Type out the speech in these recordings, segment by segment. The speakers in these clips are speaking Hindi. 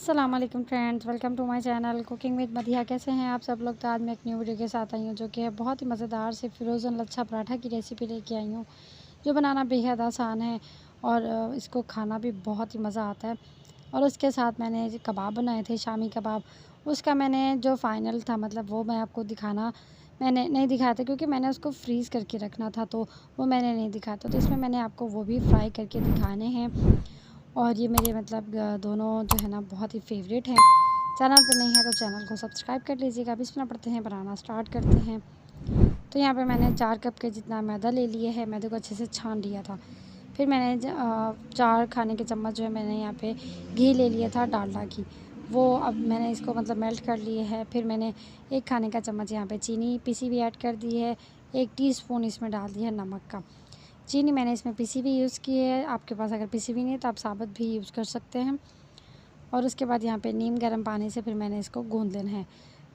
अस्सलाम वालेकुम friends, welcome to my channel cooking with Madiha. कैसे हैं आप सब लोग। तो आज मैं एक न्यू वीडियो के साथ आई हूँ जो कि है बहुत ही मज़ेदार से फ्रोज़न लच्छा पराठा की रेसिपी लेके आई हूँ, जो बनाना बेहद आसान है और इसको खाना भी बहुत ही मज़ा आता है। और उसके साथ मैंने जो कबाब बनाए थे, शामी कबाब, उसका मैंने जो फ़ाइनल था मतलब वो मैं आपको दिखाना मैंने नहीं दिखाया था क्योंकि मैंने उसको फ्रीज़ करके रखना था, तो वो मैंने नहीं दिखाया था। तो इसमें मैंने आपको वो भी फ्राई करके दिखाने हैं। और ये मेरे मतलब दोनों जो है ना बहुत ही फ़ेवरेट हैं। चैनल पर नहीं है तो चैनल को सब्सक्राइब कर लीजिएगा। बिस्मिल्लाह पढ़ते हैं, बनाना स्टार्ट करते हैं। तो यहाँ पे मैंने 4 कप के जितना मैदा ले लिए है। मैदे को अच्छे से छान लिया था। फिर मैंने 4 खाने के चम्मच जो है मैंने यहाँ पे घी ले लिया था, डालडा घी। वो अब मैंने इसको मतलब मेल्ट कर लिए है। फिर मैंने 1 खाने का चम्मच यहाँ पे चीनी पिसी हुई ऐड कर दी है। 1 टीस्पून इसमें डाल दिया है नमक का। चीनी मैंने इसमें पिसी हुई यूज़ की है। आपके पास अगर पिसी हुई नहीं है तो आप साबुत भी यूज़ कर सकते हैं। और उसके बाद यहाँ पे नीम गर्म पानी से फिर मैंने इसको गूँध लेना है।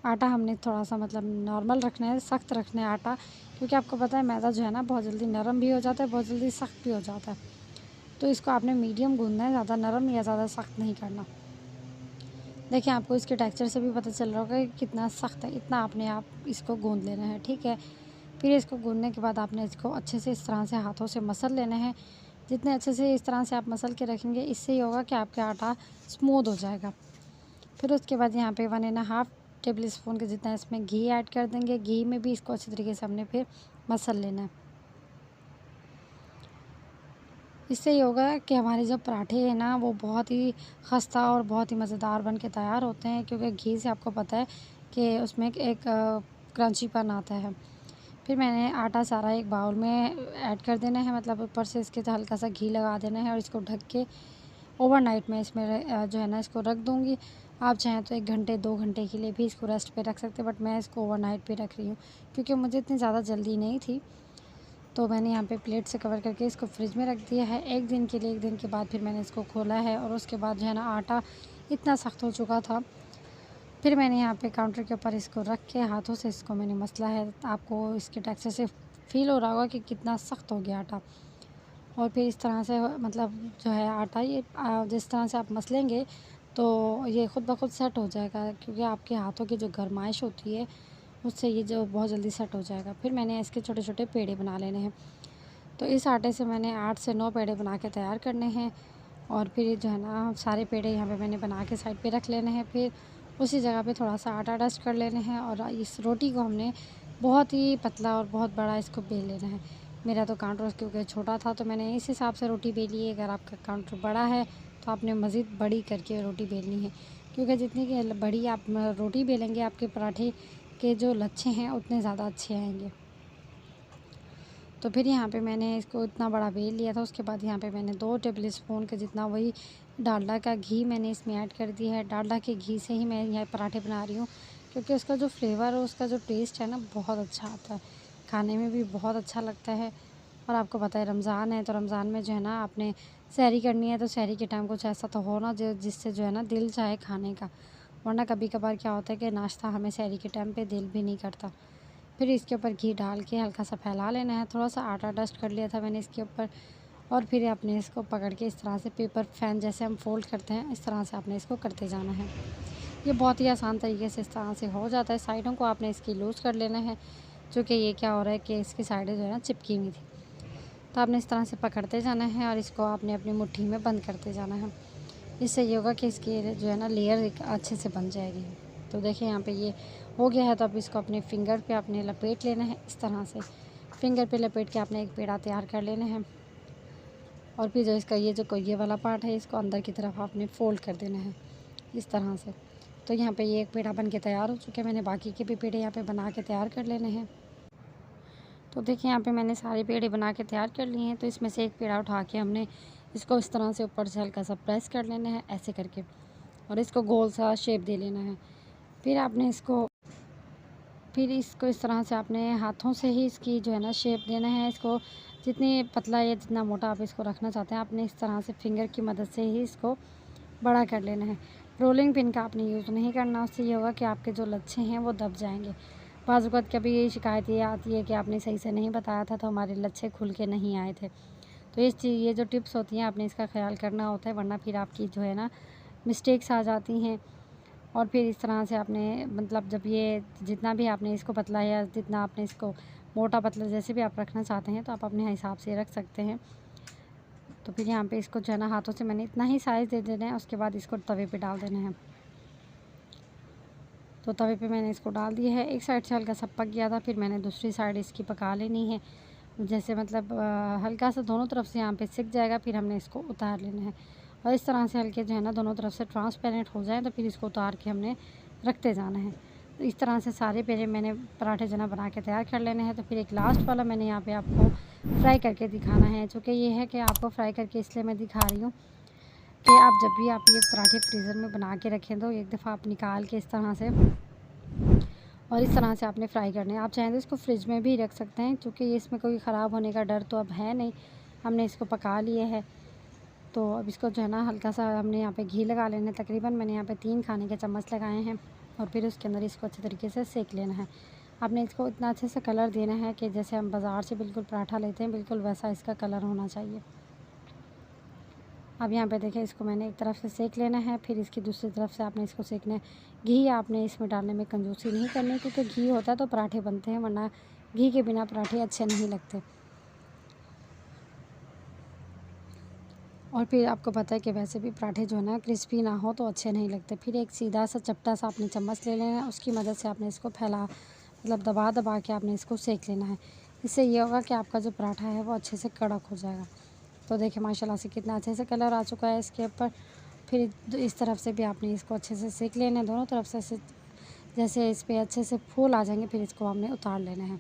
आटा हमने थोड़ा-सा मतलब नॉर्मल रखना है, सख्त रखना है आटा, क्योंकि आपको पता है मैदा जो है ना बहुत जल्दी नरम भी हो जाता है, बहुत जल्दी सख्त भी हो जाता है। तो इसको आपने मीडियम गूँधना है, ज़्यादा नरम या ज़्यादा सख्त नहीं करना। देखिए आपको इसके टेक्सचर से भी पता चल रहा होगा कि कितना सख्त है, इतना आपने आप इसको गूँध लेना है, ठीक है। फिर इसको गूँधने के बाद आपने इसको अच्छे से इस तरह से हाथों से मसल लेना है। जितने अच्छे से इस तरह से आप मसल के रखेंगे, इससे ये होगा कि आपका आटा स्मूथ हो जाएगा। फिर उसके बाद यहाँ पे 1 1/2 टेबल स्पून के जितना इसमें घी ऐड कर देंगे। घी में भी इसको अच्छी तरीके से हमने फिर मसल लेना है। इससे ये होगा कि हमारे जो पराठे हैं ना वो बहुत ही खस्ता और बहुत ही मज़ेदार बन के तैयार होते हैं, क्योंकि घी से आपको पता है कि उसमें एक क्रंचीपन आता है। फिर मैंने आटा सारा एक बाउल में ऐड कर देना है, मतलब ऊपर से इसके तो हल्का सा घी लगा देना है और इसको ढक के ओवरनाइट में इसमें जो है ना इसको रख दूँगी। आप चाहें तो 1 घंटे 2 घंटे के लिए भी इसको रेस्ट पे रख सकते हैं, बट मैं इसको ओवरनाइट पे रख रही हूँ क्योंकि मुझे इतनी ज़्यादा जल्दी नहीं थी। तो मैंने यहाँ पे प्लेट से कवर करके इसको फ्रिज में रख दिया है 1 दिन के लिए। 1 दिन के बाद फिर मैंने इसको खोला है और उसके बाद जो है ना आटा इतना सख्त हो चुका था। फिर मैंने यहाँ पे काउंटर के ऊपर इसको रख के हाथों से इसको मैंने मसला है। आपको इसके टेक्सचर से फ़ील हो रहा होगा कि कितना सख्त हो गया आटा। और फिर इस तरह से मतलब जो है आटा ये जिस तरह से आप मसलेंगे तो ये ख़ुद ब खुद सेट हो जाएगा, क्योंकि आपके हाथों की जो गरमाइश होती है उससे ये जो बहुत जल्दी सेट हो जाएगा। फिर मैंने इसके छोटे-छोटे पेड़े बना लेने हैं। तो इस आटे से मैंने 8 से 9 पेड़े बना के तैयार करने हैं। और फिर ये जो है ना सारे पेड़े यहाँ पे मैंने बना के साइड पे रख लेने हैं। फिर उसी जगह पे थोड़ा-सा आटा डस्ट कर लेने हैं और इस रोटी को हमने बहुत ही पतला और बहुत बड़ा इसको बेल लेना है। मेरा तो काउंटर क्योंकि छोटा था तो मैंने इस हिसाब से रोटी बेली है। अगर आपका काउंटर बड़ा है तो आपने मज़ीद बड़ी करके रोटी बेलनी है, क्योंकि जितनी की बड़ी आप रोटी बेलेंगे आपके पराठे के जो लच्छे हैं उतने ज़्यादा अच्छे आएँगे। तो फिर यहाँ पे मैंने इसको इतना बड़ा बेल लिया था। उसके बाद यहाँ पे मैंने 2 टेबल स्पून के जितना वही डालडा का घी मैंने इसमें ऐड कर दिया है। डालडा के घी से ही मैं यह पराठे बना रही हूँ, क्योंकि उसका जो फ्लेवर है, उसका जो टेस्ट है ना बहुत अच्छा आता है, खाने में भी बहुत अच्छा लगता है। और आपको पता है रमज़ान है, तो रमज़ान में जो है ना आपने सहरी करनी है, तो सहरी के टाइम कुछ ऐसा तो हो ना जो जिससे जो है ना दिल चाहे खाने का, वरना कभी-कभार क्या होता है कि नाश्ता हमें सहरी के टाइम पे दिल भी नहीं करता। फिर इसके ऊपर घी डाल के हल्का सा फैला लेना है। थोड़ा-सा आटा डस्ट कर लिया था मैंने इसके ऊपर। और फिर आपने इसको पकड़ के इस तरह से पेपर फैन जैसे हम फ़ोल्ड करते हैं, इस तरह से आपने इसको करते जाना है। ये बहुत ही आसान तरीके से इस तरह से हो जाता है। साइडों को आपने इसकी लूज़ कर लेना है, चूँकि ये क्या हो रहा है कि इसकी साइडें जो है ना चिपकी हुई थी। तो आपने इस तरह से पकड़ते जाना है और इसको आपने अपनी मुट्ठी में बंद करते जाना है। इससे ये होगा कि इसकी जो है ना लेयर एक अच्छे से बन जाएगी। तो देखिए यहाँ पे ये हो गया है। तो अब इसको अपने फिंगर पे आपने लपेट लेना है इस तरह से। फिंगर पे लपेट के आपने एक पेड़ा तैयार कर लेना है। और फिर जो इसका ये जो कोई ये वाला पार्ट है, इसको अंदर की तरफ आपने फ़ोल्ड कर देना है इस तरह से। तो यहाँ पे ये एक पेड़ा बन के तैयार हो चुके हैं। मैंने बाकी के भी पेड़े यहाँ पे बना के तैयार कर लेने हैं। तो देखिए यहाँ पे मैंने सारे पेड़े बना के तैयार कर लिए हैं। तो इसमें से एक पेड़ा उठा के हमने इसको इस तरह से ऊपर से हल्का सा प्रेस कर लेना है ऐसे करके, और इसको गोल सा शेप दे लेना है। फिर इसको इस तरह से आपने हाथों से ही इसकी जो है ना शेप देना है। इसको जितनी पतला या जितना मोटा आप इसको रखना चाहते हैं, आपने इस तरह से फिंगर की मदद से ही इसको बड़ा कर लेना है। रोलिंग पिन का आपने यूज़ नहीं करना, उससे ये होगा कि आपके जो लच्छे हैं वो दब जाएंगे। बाज़ वक़्त कभी ये शिकायत ये आती है कि आपने सही से नहीं बताया था तो हमारे लच्छे खुल के नहीं आए थे। तो ये जो टिप्स होती हैं आपने इसका ख्याल करना होता है, वरना फिर आपकी जो है ना मिस्टेक्स आ जाती हैं। और फिर इस तरह से आपने मतलब जब ये जितना भी आपने इसको पतला या जितना आपने इसको मोटा पतला जैसे भी आप रखना चाहते हैं तो आप अपने हिसाब से रख सकते हैं। तो फिर यहाँ पे इसको जो है ना हाथों से मैंने इतना ही साइज़ दे देना है। उसके बाद इसको तवे पे डाल देना है। तो तवे पे मैंने इसको डाल दिया है। एक साइड से हल्का सा पक गया था, फिर मैंने दूसरी साइड इसकी पका लेनी है। जैसे मतलब हल्का सा दोनों तरफ से यहाँ पे सिक जाएगा, फिर हमने इसको उतार लेना है। और इस तरह से हल्के जो है ना दोनों तरफ से ट्रांसपेरेंट हो जाए तो फिर इसको उतार के हमने रखते जाना है। तो इस तरह से सारे पेड़े मैंने पराठे जो है ना बना के तैयार कर लेने हैं। तो फिर एक लास्ट वाला मैंने यहाँ पे आपको फ्राई करके दिखाना है। चूँकि ये है कि आपको फ्राई करके इसलिए मैं दिखा रही हूँ कि आप जब भी आप ये पराठे फ्रीज़र में बना के रखें तो एक दफ़ा आप निकाल के इस तरह से और इस तरह से आपने फ्राई करने हैं। आप चाहें तो इसको फ्रिज में भी रख सकते हैं, क्योंकि इसमें कोई ख़राब होने का डर तो अब है नहीं। हमने इसको पका लिए है। तो अब इसको जो है ना हल्का सा हमने यहाँ पे घी लगा लेना है। तकरीबन मैंने यहाँ पे 3 खाने के चम्मच लगाए हैं। और फिर उसके अंदर इसको अच्छे तरीके से सेक लेना है। आपने इसको इतना अच्छे से कलर देना है कि जैसे हम बाज़ार से बिल्कुल पराठा लेते हैं बिल्कुल वैसा इसका कलर होना चाहिए। अब यहाँ पे देखें, इसको मैंने एक तरफ से सेक लेना है, फिर इसकी दूसरी तरफ से आपने इसको सेकना है। घी आपने इसमें डालने में कंजूसी नहीं करनी, क्योंकि घी होता है तो पराठे बनते हैं, वरना घी के बिना पराठे अच्छे नहीं लगते। और फिर आपको पता है कि वैसे भी पराठे जो है ना क्रिस्पी ना हो तो अच्छे नहीं लगते। फिर एक सीधा सा चपटा सा आपने चम्मच ले लेना है, उसकी मदद से आपने इसको फैला मतलब दबा दबा के आपने इसको सेक लेना है। इससे ये होगा कि आपका जो पराठा है वो अच्छे से कड़क हो जाएगा। तो देखिए माशाल्लाह से कितना अच्छे से कलर आ चुका है इसके ऊपर। फिर इस तरफ से भी आपने इसको अच्छे से सेक लेना है, दोनों तरफ से जैसे इस पर अच्छे से फूल आ जाएंगे फिर इसको हमने उतार लेना है।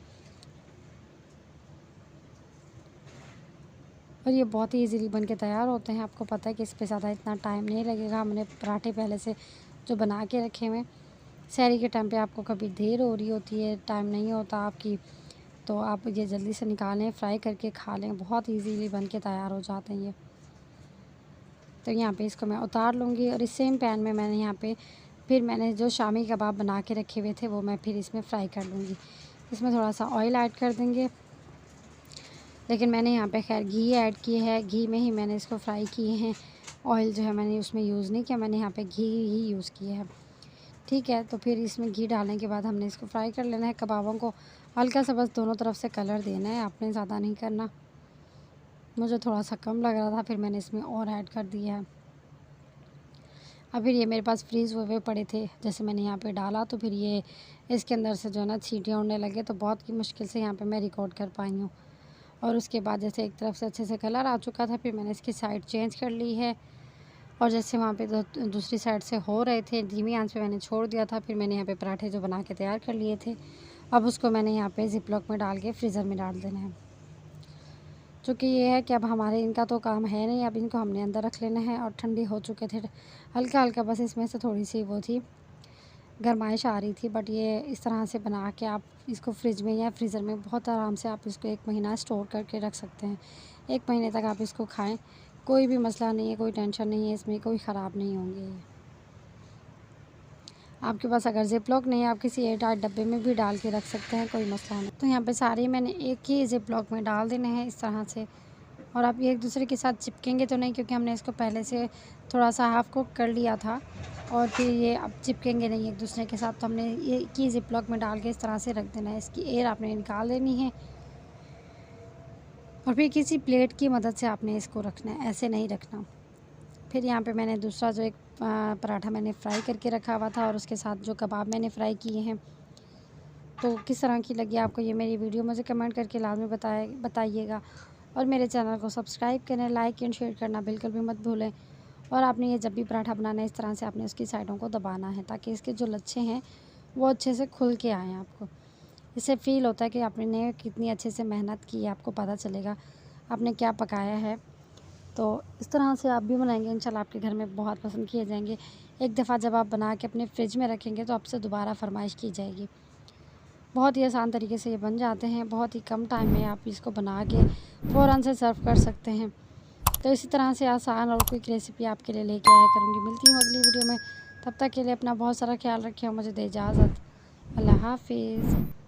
और ये बहुत ही इजीली बन के तैयार होते हैं। आपको पता है कि इस पर ज़्यादा इतना टाइम नहीं लगेगा। हमने पराठे पहले से जो बना के रखे हुए, सहरी के टाइम पे आपको कभी देर हो रही होती है, टाइम नहीं होता आपकी, तो आप ये जल्दी से निकालें, फ्राई करके खा लें। बहुत इजीली बन के तैयार हो जाते हैं ये। तो यहाँ पे इसको मैं उतार लूँगी। और इस सेम पैन में मैंने यहाँ पे फिर मैंने जो शामी कबाब बना के रखे हुए थे वो मैं फिर इसमें फ्राई कर लूँगी। इसमें थोड़ा सा ऑयल ऐड कर देंगे, लेकिन मैंने यहाँ पे खैर घी ऐड किया है। घी में ही मैंने इसको फ्राई किए हैं। ऑयल जो है मैंने उसमें यूज़ नहीं किया, मैंने यहाँ पे घी ही यूज़ किया है। ठीक है, तो फिर इसमें घी डालने के बाद हमने इसको फ्राई कर लेना है। कबाबों को हल्का सा बस दोनों तरफ से कलर देना है, आपने ज़्यादा नहीं करना। मुझे थोड़ा सा कम लग रहा था, फिर मैंने इसमें और ऐड कर दिया है। अब फिर ये मेरे पास फ्रीज़ हुए पड़े थे, जैसे मैंने यहाँ पे डाला तो फिर ये इसके अंदर से जो है ना छींटियाँ उड़ने लगे, तो बहुत की मुश्किल से यहाँ पे मैं रिकॉर्ड कर पाई हूँ। और उसके बाद जैसे एक तरफ से अच्छे से कलर आ चुका था, फिर मैंने इसकी साइड चेंज कर ली है। और जैसे वहाँ पे दूसरी साइड से हो रहे थे, धीमी आंच पे मैंने छोड़ दिया था। फिर मैंने यहाँ पे पराठे जो बना के तैयार कर लिए थे, अब उसको मैंने यहाँ पे ज़िप लॉक में डाल के फ्रीज़र में डाल देना है। चूँकि ये है कि अब हमारे इनका तो काम है नहीं, अब इनको हमने अंदर रख लेना है। और ठंडी हो चुके थे, हल्का हल्का बस इसमें से थोड़ी सी वो थी गरमाइश आ रही थी। बट ये इस तरह से बना के आप इसको फ्रिज में या फ्रीज़र में बहुत आराम से आप इसको 1 महीना स्टोर करके रख सकते हैं। 1 महीने तक आप इसको खाएं, कोई भी मसला नहीं है, कोई टेंशन नहीं है, इसमें कोई ख़राब नहीं होंगे ये। आपके पास अगर ज़िप लॉक नहीं है, आप किसी एयरटाइट डब्बे में भी डाल के रख सकते हैं, कोई मसला नहीं। तो यहाँ पे सारे मैंने एक ही ज़िप लॉक में डाल देने हैं इस तरह से। और आप ये एक दूसरे के साथ चिपकेंगे तो नहीं, क्योंकि हमने इसको पहले से थोड़ा सा हाफ़ कुक कर लिया था। और फिर ये अब चिपकेंगे नहीं एक दूसरे के साथ, तो हमने ये एक ही ज़िप लॉक में डाल के इस तरह से रख देना है। इसकी एयर आपने निकाल देनी है और फिर किसी प्लेट की मदद से आपने इसको रखना है, ऐसे नहीं रखना। फिर यहाँ पे मैंने दूसरा जो एक पराठा मैंने फ्राई करके रखा हुआ था और उसके साथ जो कबाब मैंने फ्राई किए हैं, तो किस तरह की लगी आपको ये मेरी वीडियो, मुझे कमेंट करके लाजमी बताइएगा। और मेरे चैनल को सब्सक्राइब करें, लाइक एंड शेयर करना बिल्कुल भी मत भूलें। और आपने ये जब भी पराठा बनाना है इस तरह से आपने उसकी साइडों को दबाना है, ताकि इसके जो लच्छे हैं वो अच्छे से खुल के आएँ। आपको इससे फ़ील होता है कि आपने कितनी अच्छे से मेहनत की है, आपको पता चलेगा आपने क्या पकाया है। तो इस तरह से आप भी बनाएंगे, इंशाल्लाह आपके घर में बहुत पसंद किए जाएंगे। एक दफ़ा जब आप बना के अपने फ्रिज में रखेंगे तो आपसे दोबारा फरमाइश की जाएगी। बहुत ही आसान तरीके से ये बन जाते हैं, बहुत ही कम टाइम में आप इसको बना के फ़ौरन से सर्व कर सकते हैं। तो इसी तरह से आसान और क्विक रेसिपी आपके लिए लेके आया करूँगी। मिलती हूँ अगली वीडियो में, तब तक के लिए अपना बहुत सारा ख्याल रखें और मुझे दे इजाज़त। अल्लाह हाफ़िज़।